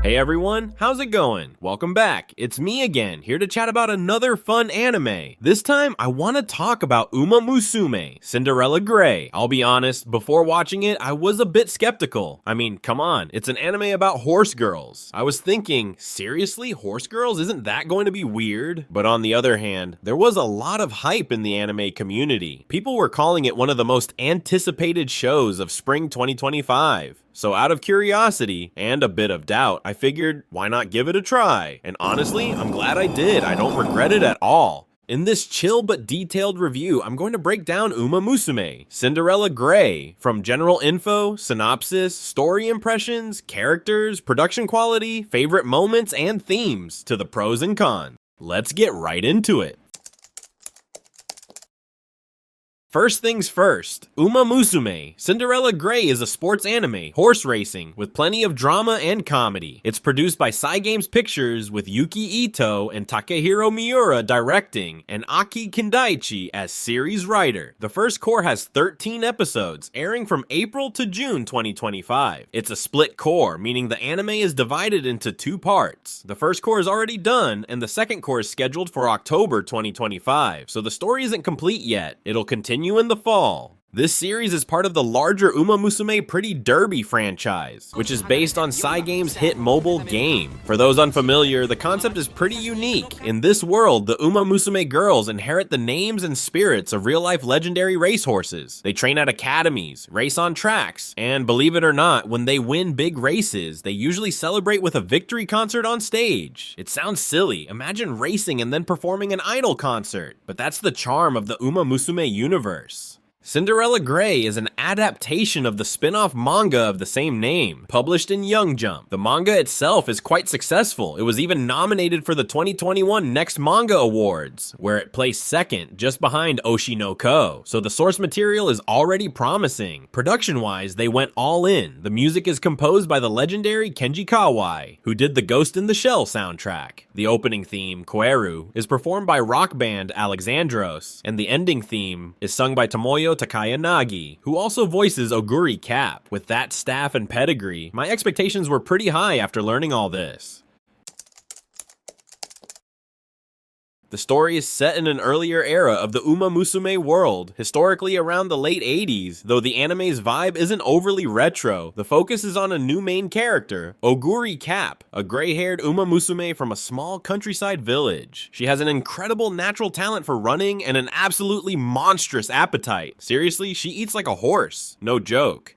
Hey everyone, how's it going? Welcome back. It's me again, here to chat about another fun anime. This time, I want to talk about Musume, Cinderella Grey. I'll be honest, before watching it, I was a bit skeptical. I mean, come on, it's an anime about horse girls. I was thinking, seriously, horse girls? Isn't that going to be weird? But on the other hand, there was a lot of hype in the anime community. People were calling it one of the most anticipated shows of spring 2025. So out of curiosity, and a bit of doubt, I figured, why not give it a try? And honestly, I'm glad I did. I don't regret it at all. In this chill but detailed review, I'm going to break down Musume, Cinderella Grey, from general info, synopsis, story impressions, characters, production quality, favorite moments, and themes, to the pros and cons. Let's get right into it. First things first, Musume, Cinderella Grey is a sports anime, horse racing, with plenty of drama and comedy. It's produced by Cygames Pictures with Yuki Ito and Takehiro Miura directing, and Aki Kindaichi as series writer. The first core has 13 episodes, airing from April to June 2025. It's a split core, meaning the anime is divided into two parts. The first core is already done, and the second core is scheduled for October 2025, so the story isn't complete yet. It'll continue in the fall. This series is part of the larger Musume Pretty Derby franchise, which is based on Cygames' hit mobile game. For those unfamiliar, the concept is pretty unique. In this world, the Musume girls inherit the names and spirits of real-life legendary racehorses. They train at academies, race on tracks, and believe it or not, when they win big races, they usually celebrate with a victory concert on stage. It sounds silly. Imagine racing and then performing an idol concert. But that's the charm of the Musume universe. Cinderella Grey is an adaptation of the spin-off manga of the same name, published in Young Jump. The manga itself is quite successful. It was even nominated for the 2021 Next Manga Awards, where it placed second, just behind Oshi no Ko. So the source material is already promising. Production-wise, they went all in. The music is composed by the legendary Kenji Kawai, who did the Ghost in the Shell soundtrack. The opening theme, Koeru, is performed by rock band Alexandros, and the ending theme is sung by Tomoyo Takayanagi, who also voices Oguri Cap. With that staff and pedigree, my expectations were pretty high after learning all this. The story is set in an earlier era of the Musume world, historically around the late 80s, though the anime's vibe isn't overly retro. The focus is on a new main character, Oguri Cap, a gray-haired Musume from a small countryside village. She has an incredible natural talent for running and an absolutely monstrous appetite. Seriously, she eats like a horse. No joke.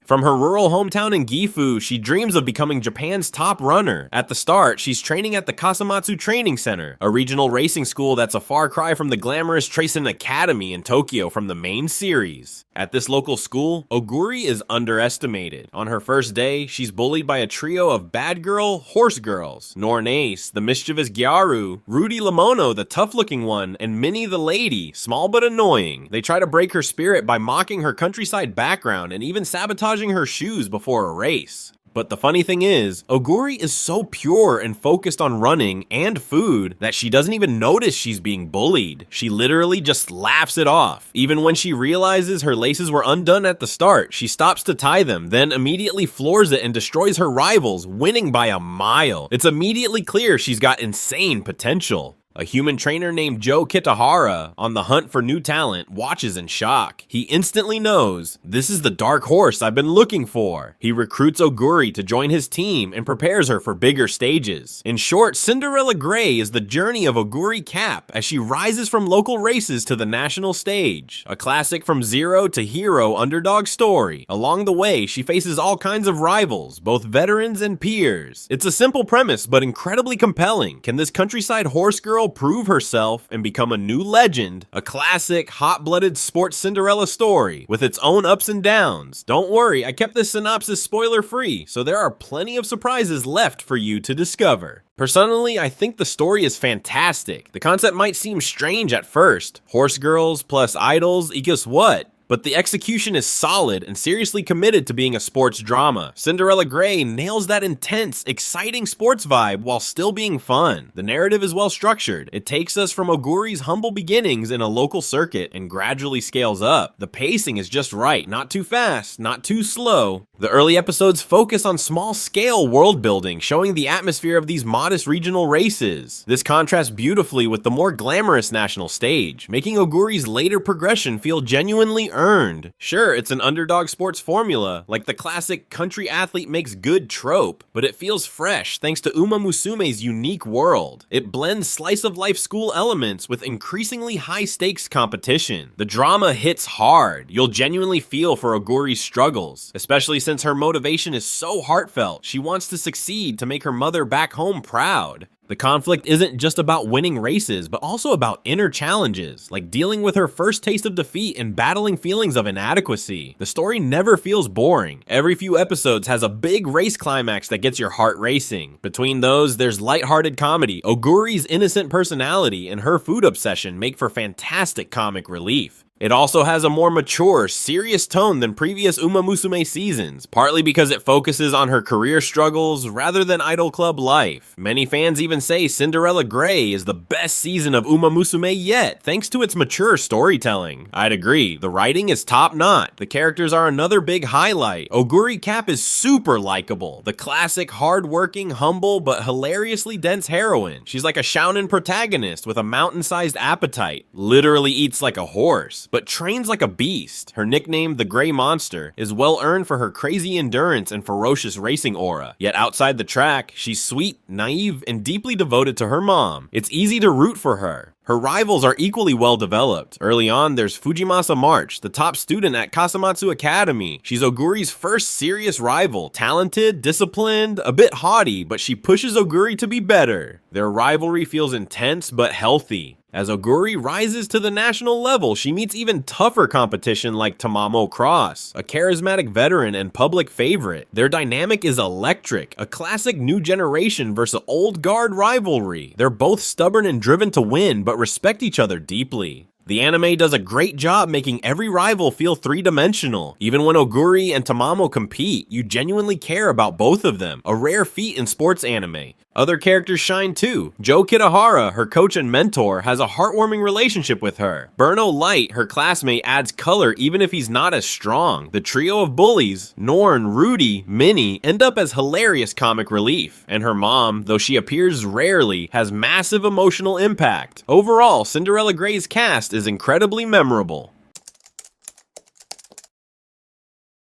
From her rural hometown in Gifu, she dreams of becoming Japan's top runner. At the start, she's training at the Kasamatsu Training Center, a regional racing school that's a far cry from the glamorous Tracen Academy in Tokyo from the main series. At this local school, Oguri is underestimated. On her first day, she's bullied by a trio of bad girl horse girls: Nornace, the mischievous Gyaru, Rudy Lamono, the tough-looking one, and Minnie the lady, small but annoying. They try to break her spirit by mocking her countryside background and even sabotaging her shoes before a race. But the funny thing is, Oguri is so pure and focused on running and food that she doesn't even notice she's being bullied. She literally just laughs it off. Even when she realizes her laces were undone at the start, she stops to tie them, then immediately floors it and destroys her rivals, winning by a mile. It's immediately clear she's got insane potential. A human trainer named Joe Kitahara, on the hunt for new talent, watches in shock. He instantly knows, this is the dark horse I've been looking for. He recruits Oguri to join his team and prepares her for bigger stages. In short, Cinderella Grey is the journey of Oguri Cap as she rises from local races to the national stage. A classic from zero to hero underdog story. Along the way, she faces all kinds of rivals, both veterans and peers. It's a simple premise, but incredibly compelling. Can this countryside horse girl prove herself and become a new legend? A classic, hot-blooded sports Cinderella story with its own ups and downs. Don't worry, I kept this synopsis spoiler-free, so there are plenty of surprises left for you to discover. Personally, I think the story is fantastic. The concept might seem strange at first. Horse girls plus idols equals what? But the execution is solid and seriously committed to being a sports drama. Cinderella Grey nails that intense, exciting sports vibe while still being fun. The narrative is well structured. It takes us from Oguri's humble beginnings in a local circuit and gradually scales up. The pacing is just right, not too fast, not too slow. The early episodes focus on small-scale world building, showing the atmosphere of these modest regional races. This contrasts beautifully with the more glamorous national stage, making Oguri's later progression feel genuinely earned. Sure, it's an underdog sports formula, like the classic country athlete makes good trope, but it feels fresh thanks to Uma Musume's unique world. It blends slice-of-life school elements with increasingly high-stakes competition. The drama hits hard. You'll genuinely feel for Oguri's struggles, especially since her motivation is so heartfelt. She wants to succeed to make her mother back home proud. The conflict isn't just about winning races, but also about inner challenges, like dealing with her first taste of defeat and battling feelings of inadequacy. The story never feels boring. Every few episodes has a big race climax that gets your heart racing. Between those, there's lighthearted comedy. Oguri's innocent personality and her food obsession make for fantastic comic relief. It also has a more mature, serious tone than previous Uma Musume seasons, partly because it focuses on her career struggles rather than Idol Club life. Many fans even say Cinderella Grey is the best season of Uma Musume yet, thanks to its mature storytelling. I'd agree, the writing is top-notch. The characters are another big highlight. Oguri Cap is super likable, the classic hard-working, humble, but hilariously dense heroine. She's like a shounen protagonist with a mountain-sized appetite, literally eats like a horse, but trains like a beast. Her nickname, the Grey Monster, is well earned for her crazy endurance and ferocious racing aura. Yet outside the track, she's sweet, naive, and deeply devoted to her mom. It's easy to root for her. Her rivals are equally well developed. Early on, there's Fujimasa March, the top student at Kasamatsu Academy. She's Oguri's first serious rival. Talented, disciplined, a bit haughty, but she pushes Oguri to be better. Their rivalry feels intense but healthy. As Oguri rises to the national level, she meets even tougher competition like Tamamo Cross, a charismatic veteran and public favorite. Their dynamic is electric, a classic new generation versus old guard rivalry. They're both stubborn and driven to win, but respect each other deeply. The anime does a great job making every rival feel three-dimensional. Even when Oguri and Tamamo compete, you genuinely care about both of them, a rare feat in sports anime. Other characters shine too. Joe Kitahara, her coach and mentor, has a heartwarming relationship with her. Burno Light, her classmate, adds color even if he's not as strong. The trio of bullies, Norn, Rudy, Minnie, end up as hilarious comic relief. And her mom, though she appears rarely, has massive emotional impact. Overall, Cinderella Grey's cast is incredibly memorable.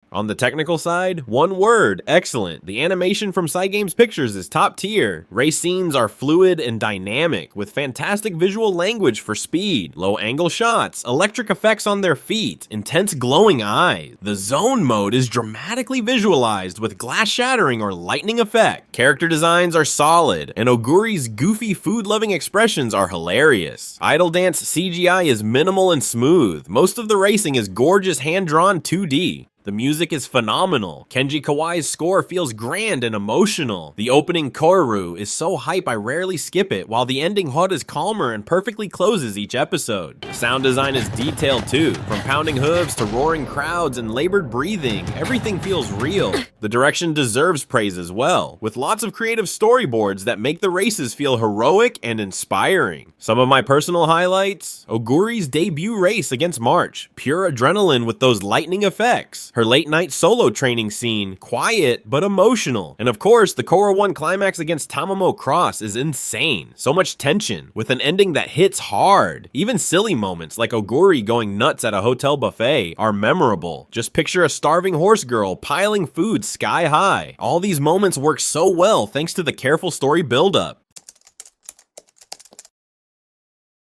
On the technical side, one word, excellent. The animation from Cygames Pictures is top tier. Race scenes are fluid and dynamic, with fantastic visual language for speed, low angle shots, electric effects on their feet, intense glowing eyes. The zone mode is dramatically visualized with glass shattering or lightning effect. Character designs are solid, and Oguri's goofy food-loving expressions are hilarious. Idol Dance CGI is minimal and smooth. Most of the racing is gorgeous hand-drawn 2D. The music is phenomenal. Kenji Kawai's score feels grand and emotional. The opening Koru is so hype I rarely skip it, while the ending HUD is calmer and perfectly closes each episode. The sound design is detailed too. From pounding hooves to roaring crowds and labored breathing, everything feels real. The direction deserves praise as well, with lots of creative storyboards that make the races feel heroic and inspiring. Some of my personal highlights: Oguri's debut race against March, pure adrenaline with those lightning effects. Her late night solo training scene, quiet but emotional. And of course, the Korra 1 climax against Tamamo Cross is insane. So much tension, with an ending that hits hard. Even silly moments like Oguri going nuts at a hotel buffet are memorable. Just picture a starving horse girl piling food sky high. All these moments work so well thanks to the careful story buildup.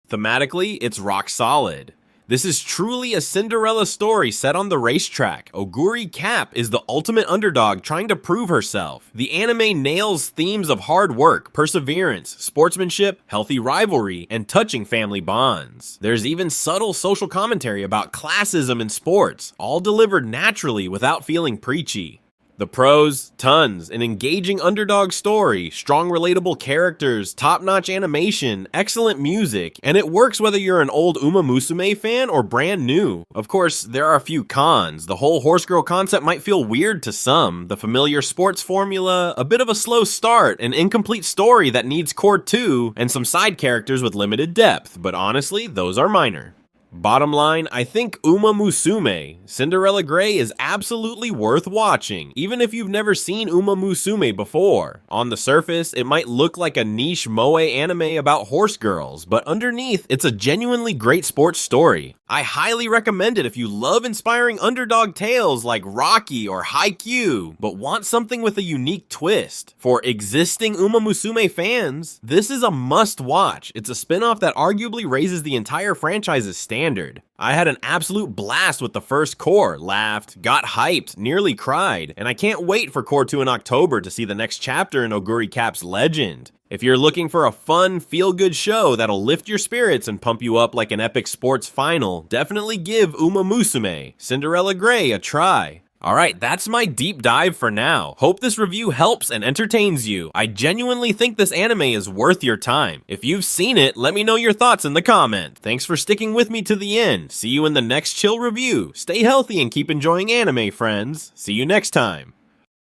Thematically, it's rock solid. This is truly a Cinderella story set on the racetrack. Oguri Cap is the ultimate underdog trying to prove herself. The anime nails themes of hard work, perseverance, sportsmanship, healthy rivalry, and touching family bonds. There's even subtle social commentary about classism in sports, all delivered naturally without feeling preachy. The pros? Tons. An engaging underdog story, strong relatable characters, top-notch animation, excellent music, and it works whether you're an old Uma Musume fan or brand new. Of course, there are a few cons. The whole horse girl concept might feel weird to some. The familiar sports formula, a bit of a slow start, an incomplete story that needs core 2, and some side characters with limited depth, but honestly, those are minor. Bottom line, I think Uma Musume, Cinderella Grey is absolutely worth watching, even if you've never seen Uma Musume before. On the surface, it might look like a niche moe anime about horse girls, but underneath, it's a genuinely great sports story. I highly recommend it if you love inspiring underdog tales like Rocky or Haikyuu, but want something with a unique twist. For existing Uma Musume fans, this is a must-watch. It's a spin-off that arguably raises the entire franchise's standard. I had an absolute blast with the first core, laughed, got hyped, nearly cried, and I can't wait for Core 2 in October to see the next chapter in Oguri Cap's legend. If you're looking for a fun, feel-good show that'll lift your spirits and pump you up like an epic sports final, definitely give Uma Musume, Cinderella Grey a try. Alright, that's my deep dive for now. Hope this review helps and entertains you. I genuinely think this anime is worth your time. If you've seen it, let me know your thoughts in the comment. Thanks for sticking with me to the end. See you in the next chill review. Stay healthy and keep enjoying anime, friends. See you next time.